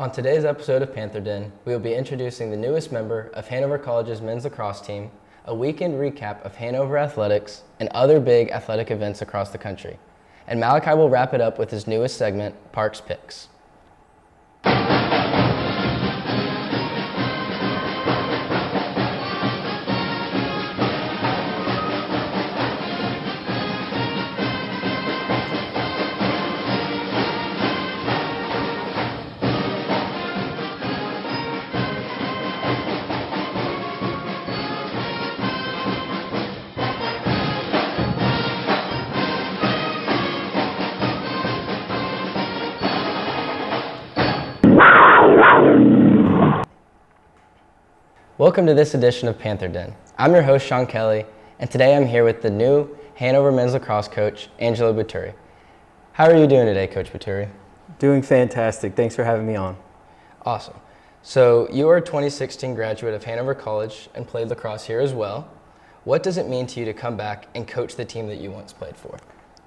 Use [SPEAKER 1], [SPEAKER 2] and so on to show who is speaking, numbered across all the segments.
[SPEAKER 1] On today's episode of Panther Den, we will be introducing the newest member of Hanover College's men's lacrosse team, a weekend recap of Hanover athletics, and other big athletic events across the country. And Malachi will wrap it up with his newest segment, Parks Picks. Welcome to this edition of Panther Den. I'm your host, Sean Kelly, and today I'm here with the new Hanover men's lacrosse coach, Angelo Buturi. How are you doing today, Coach Buturi?
[SPEAKER 2] Doing fantastic. Thanks for having me on.
[SPEAKER 1] Awesome. So you are a 2016 graduate of Hanover College and played lacrosse here as well. What does it mean to you to come back and coach the team that you once played for?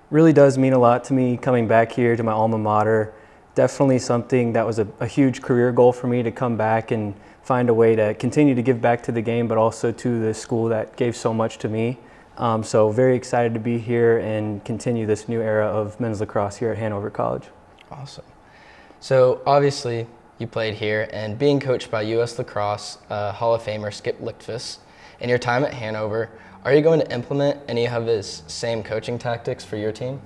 [SPEAKER 2] Really does mean a lot to me coming back here to my alma mater. Definitely something that was a huge career goal for me to come back and find a way to continue to give back to the game, but also to the school that gave so much to me. So very excited to be here and continue this new era of men's lacrosse here at Hanover College.
[SPEAKER 1] Awesome. So obviously you played here, and being coached by U.S. Lacrosse Hall of Famer Skip Lichtfuss, in your time at Hanover, are you going to implement any of his same coaching tactics for your team?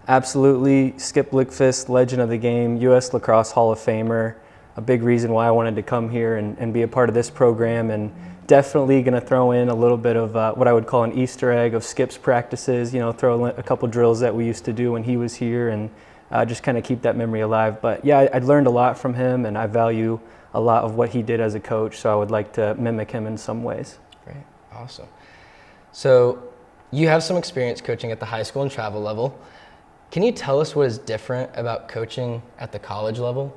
[SPEAKER 2] Absolutely. Skip Lichtfuss, legend of the game, U.S. Lacrosse Hall of Famer. A big reason why I wanted to come here and be a part of this program, and definitely going to throw in a little bit of what I would call an Easter egg of Skip's practices, throw in a couple drills that we used to do when he was here, and just kind of keep that memory alive. But yeah, I learned a lot from him, and I value a lot of what he did as a coach, so I would like to mimic him in some ways.
[SPEAKER 1] Great, awesome. So you have some experience coaching at the high school and travel level. Can you tell us what is different about coaching at the college level?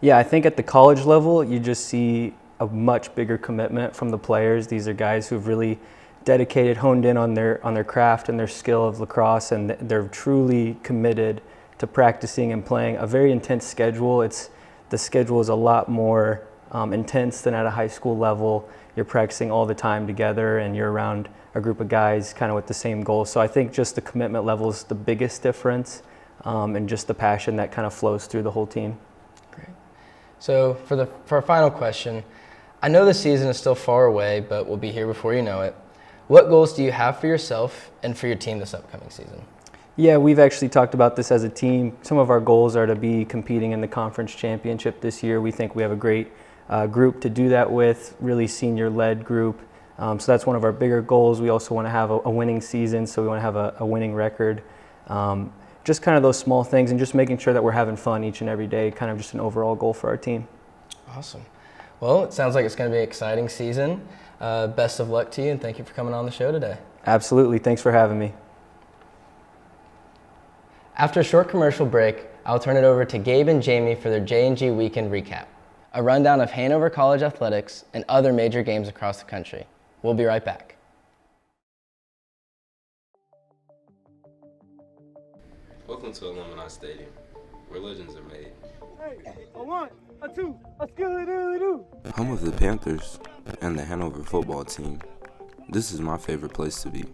[SPEAKER 2] Yeah, I think at the college level, you just see a much bigger commitment from the players. These are guys who've really dedicated, honed in on their craft and their skill of lacrosse, and they're truly committed to practicing and playing a very intense schedule. The schedule is a lot more intense than at a high school level. You're practicing all the time together, and you're around a group of guys kind of with the same goals. So I think just the commitment level is the biggest difference, and just the passion that kind of flows through the whole team.
[SPEAKER 1] So for our final question, I know the season is still far away, but we'll be here before you know it. What goals do you have for yourself and for your team this upcoming season?
[SPEAKER 2] Yeah, we've actually talked about this as a team. Some of our goals are to be competing in the conference championship this year. We think we have a great group to do that with, really senior-led group. So that's one of our bigger goals. We also want to have a winning season, so we want to have a winning record. Just kind of those small things, and just making sure that we're having fun each and every day, kind of just an overall goal for our team.
[SPEAKER 1] Awesome. Well, it sounds like it's going to be an exciting season. Best of luck to you, and thank you for coming on the show today.
[SPEAKER 2] Absolutely. Thanks for having me.
[SPEAKER 1] After a short commercial break, I'll turn it over to Gabe and Jamie for their J&G Weekend Recap, a rundown of Hanover College athletics and other major games across the country. We'll be right back.
[SPEAKER 3] Welcome to Alumni Stadium, where legends are made.
[SPEAKER 4] Hey, a one, a two, a skilly-doodly-doo.
[SPEAKER 3] Home of the Panthers and the Hanover football team. This is my favorite place to be.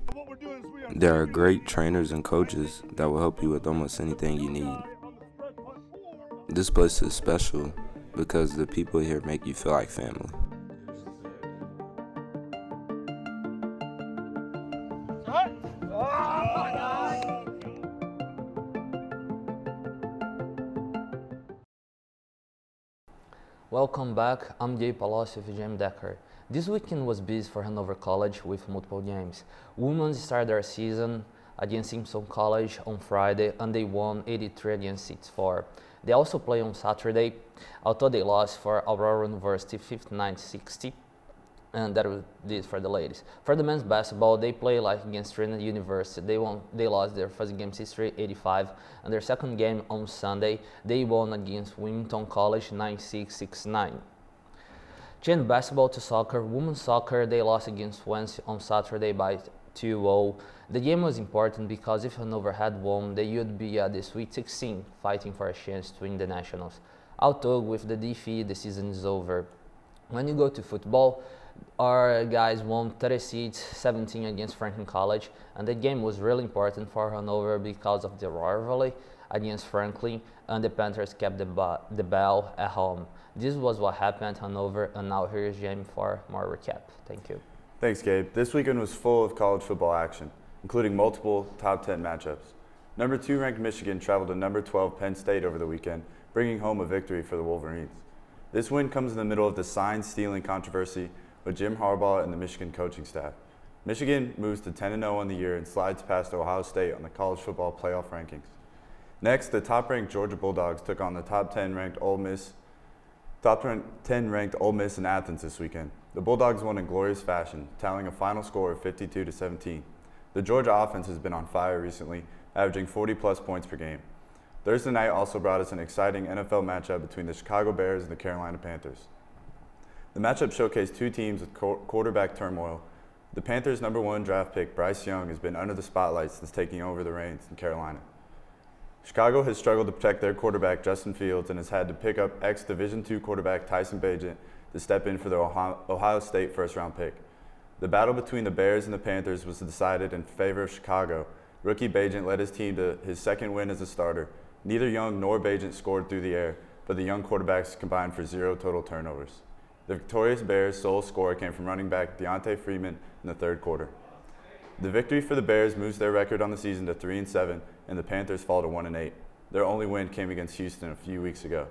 [SPEAKER 3] There are great trainers and coaches that will help you with almost anything you need. This place is special because the people here make you feel like family.
[SPEAKER 5] Welcome back, I'm Jay Palazzo with Jam Decker. This weekend was busy for Hanover College with multiple games. Women started their season against Simpson College on Friday, and they won 83 against 64. They also play on Saturday, although they lost for Aurora University 59-60, and that was this for the ladies. For the men's basketball, they play like against Trinity University. They lost their first game 63-85, and their second game on Sunday, they won against Wilmington College 96-69. Change basketball to soccer. Women's soccer, they lost against Wednesday on Saturday by 2-0. The game was important because if Hanover had won, they would be at the Sweet 16, fighting for a chance to win the Nationals. Although with the defeat, the season is over. When you go to football, our guys won 36-17 against Franklin College, and that game was really important for Hanover because of the rivalry against Franklin, and the Panthers kept the ball at home. This was what happened at Hanover, and now here's Jamie for more recap. Thank you.
[SPEAKER 6] Thanks, Gabe. This weekend was full of college football action, including multiple top 10 matchups. Number 2 ranked Michigan traveled to number 12 Penn State over the weekend, bringing home a victory for the Wolverines. This win comes in the middle of the sign-stealing controversy with Jim Harbaugh and the Michigan coaching staff. Michigan moves to 10-0 on the year and slides past Ohio State on the college football playoff rankings. Next, the top-ranked Georgia Bulldogs took on the top 10 ranked Ole Miss in Athens this weekend. The Bulldogs won in glorious fashion, tallying a final score of 52-17. The Georgia offense has been on fire recently, averaging 40-plus points per game. Thursday night also brought us an exciting NFL matchup between the Chicago Bears and the Carolina Panthers. The matchup showcased two teams with quarterback turmoil. The Panthers' number 1 draft pick, Bryce Young, has been under the spotlight since taking over the reins in Carolina. Chicago has struggled to protect their quarterback, Justin Fields, and has had to pick up ex-Division II quarterback Tyson Bagent to step in for the Ohio State first-round pick. The battle between the Bears and the Panthers was decided in favor of Chicago. Rookie Bagent led his team to his second win as a starter. Neither Young nor Bagent scored through the air, but the young quarterbacks combined for 0 total turnovers. The victorious Bears' sole score came from running back Deontay Freeman in the third quarter. The victory for the Bears moves their record on the season to 3-7, and the Panthers fall to 1-8. Their only win came against Houston a few weeks ago.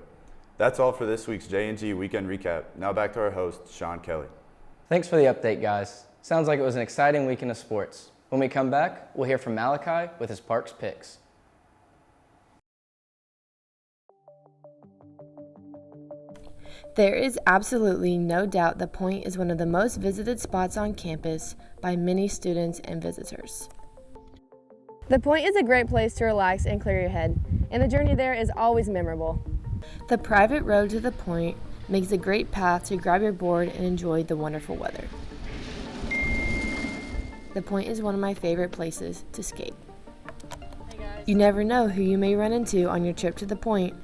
[SPEAKER 6] That's all for this week's J&G Weekend Recap. Now back to our host, Sean Kelly.
[SPEAKER 1] Thanks for the update, guys. Sounds like it was an exciting weekend of sports. When we come back, we'll hear from Malachi with his Parks picks.
[SPEAKER 7] There is absolutely no doubt the Point is one of the most visited spots on campus by many students and visitors.
[SPEAKER 8] The Point is a great place to relax and clear your head, and the journey there is always memorable.
[SPEAKER 7] The private road to the Point makes a great path to grab your board and enjoy the wonderful weather. The Point is one of my favorite places to skate. You never know who you may run into on your trip to the Point.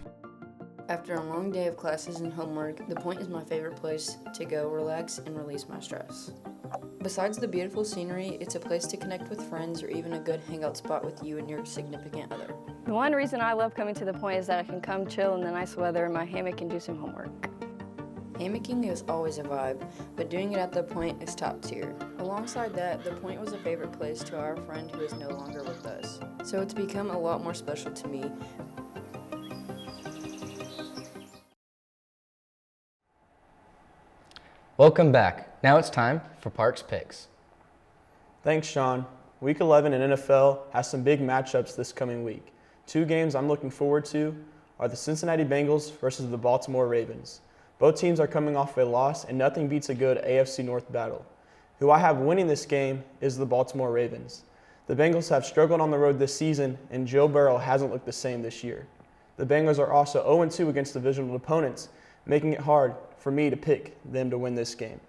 [SPEAKER 9] After a long day of classes and homework, the Point is my favorite place to go relax and release my stress. Besides the beautiful scenery, it's a place to connect with friends or even a good hangout spot with you and your significant other.
[SPEAKER 8] The one reason I love coming to the Point is that I can come chill in the nice weather in my hammock and do some homework.
[SPEAKER 9] Hammocking is always a vibe, but doing it at the Point is top tier. Alongside that, the Point was a favorite place to our friend who is no longer with us, so it's become a lot more special to me.
[SPEAKER 1] Welcome back. Now it's time for Parks Picks.
[SPEAKER 10] Thanks, Sean. Week 11 in NFL has some big matchups this coming week. 2 games I'm looking forward to are the Cincinnati Bengals versus the Baltimore Ravens. Both teams are coming off a loss, and nothing beats a good AFC North battle. Who I have winning this game is the Baltimore Ravens. The Bengals have struggled on the road this season, and Joe Burrow hasn't looked the same this year. The Bengals are also 0-2 against divisional opponents, making it hard for me to pick them to win this game.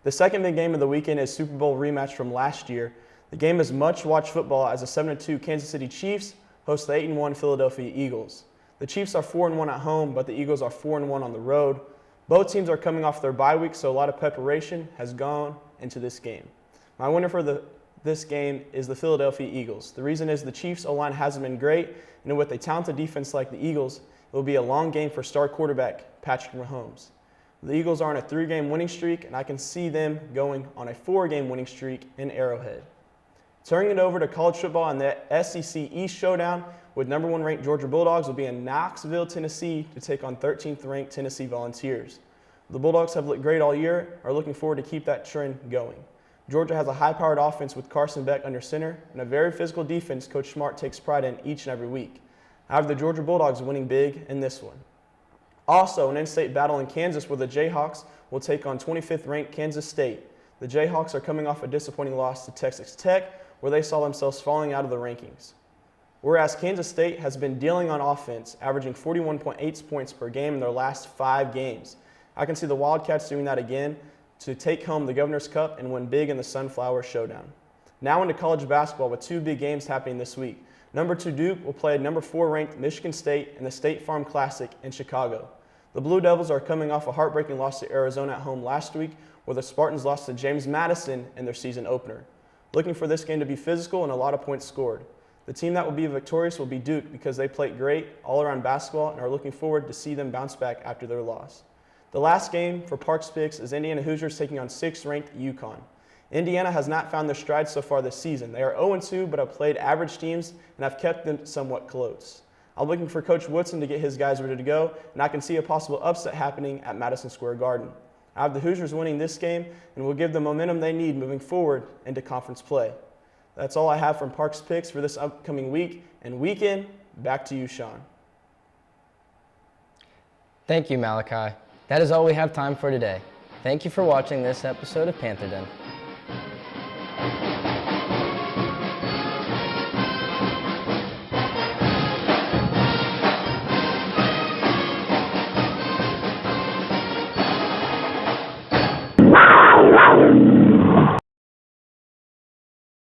[SPEAKER 10] The second big game of the weekend is Super Bowl rematch from last year. The game is much-watched football as the 7-2 Kansas City Chiefs host the 8-1 Philadelphia Eagles. The Chiefs are 4-1 at home, but the Eagles are 4-1 on the road. Both teams are coming off their bye week, so a lot of preparation has gone into this game. My winner for this game is the Philadelphia Eagles. The reason is the Chiefs' O-line hasn't been great, and with a talented defense like the Eagles, it will be a long game for star quarterback Patrick Mahomes. The Eagles are on a 3-game winning streak, and I can see them going on a 4-game winning streak in Arrowhead. Turning it over to college football and the SEC East Showdown with number 1 ranked Georgia Bulldogs will be in Knoxville, Tennessee to take on 13th ranked Tennessee Volunteers. The Bulldogs have looked great all year, are looking forward to keep that trend going. Georgia has a high-powered offense with Carson Beck under center and a very physical defense Coach Smart takes pride in each and every week. However, the Georgia Bulldogs winning big in this one. Also, an in-state battle in Kansas where the Jayhawks will take on 25th ranked Kansas State. The Jayhawks are coming off a disappointing loss to Texas Tech where they saw themselves falling out of the rankings. Whereas Kansas State has been dealing on offense, averaging 41.8 points per game in their last 5 games. I can see the Wildcats doing that again to take home the Governor's Cup and win big in the Sunflower Showdown. Now into college basketball with 2 big games happening this week. Number 2 Duke will play number 4 ranked Michigan State in the State Farm Classic in Chicago. The Blue Devils are coming off a heartbreaking loss to Arizona at home last week, where the Spartans lost to James Madison in their season opener. Looking for this game to be physical and a lot of points scored. The team that will be victorious will be Duke because they played great all-around basketball and are looking forward to see them bounce back after their loss. The last game for Parks Picks is Indiana Hoosiers taking on 6th ranked UConn. Indiana has not found their stride so far this season. They are 0-2 but have played average teams and have kept them somewhat close. I'm looking for Coach Woodson to get his guys ready to go, and I can see a possible upset happening at Madison Square Garden. I have the Hoosiers winning this game and will give the momentum they need moving forward into conference play. That's all I have from Parks Picks for this upcoming week and weekend. Back to you, Sean.
[SPEAKER 1] Thank you, Malachi. That is all we have time for today. Thank you for watching this episode of Panther Den.